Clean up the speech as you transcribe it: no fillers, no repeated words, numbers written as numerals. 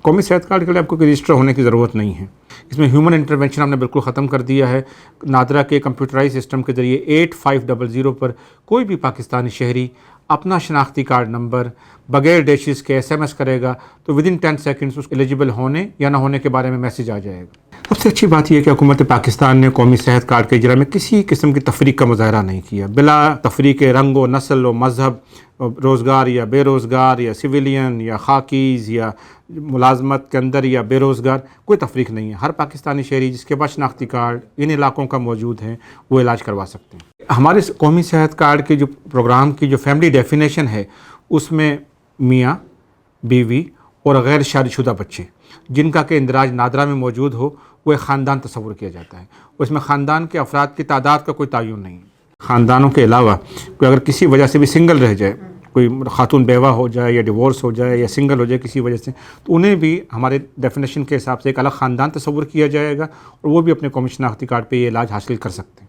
قومی صحت کارڈ کے لیے آپ کو کوئی رجسٹر ہونے کی ضرورت نہیں ہے. اس میں ہیومن انٹرونشن ہم نے بالکل ختم کر دیا ہے. نادرا کے کمپیوٹرائز سسٹم کے ذریعے 8500 پر کوئی بھی پاکستانی شہری اپنا شناختی کارڈ نمبر بغیر ڈیشز کے SMS کرے گا تو ودن 10 سیکنڈز اس ایلیجیبل ہونے یا نہ ہونے کے بارے میں میسیج آ جائے گا. سب سے اچھی بات یہ ہے کہ حکومت پاکستان نے قومی صحت کارڈ کے اجرا میں کسی قسم کی تفریق کا مظاہرہ نہیں کیا. بلا تفریق رنگ و نسل و مذہب، روزگار یا بے روزگار یا سویلین یا خاکیز یا ملازمت کے اندر یا بے روزگار، کوئی تفریق نہیں ہے. ہر پاکستانی شہری جس کے پاس شناختی کارڈ ان علاقوں کا موجود ہے وہ علاج کروا سکتے ہیں. ہمارے قومی صحت کارڈ کے جو پروگرام کی جو فیملی ڈیفینیشن ہے اس میں میاں، بیوی اور غیر شادی شدہ بچے جن کا کہ اندراج نادرا میں موجود ہو وہ ایک خاندان تصور کیا جاتا ہے. اس میں خاندان کے افراد کی تعداد کا کوئی تعین نہیں. خاندانوں کے علاوہ کوئی اگر کسی وجہ سے بھی سنگل رہ جائے، کوئی خاتون بیوہ ہو جائے یا ڈیورس ہو جائے یا سنگل ہو جائے کسی وجہ سے، تو انہیں بھی ہمارے ڈیفینیشن کے حساب سے ایک الگ خاندان تصور کیا جائے گا اور وہ بھی اپنے قومی شناختی کارڈ پہ یہ علاج حاصل کر سکتے ہیں.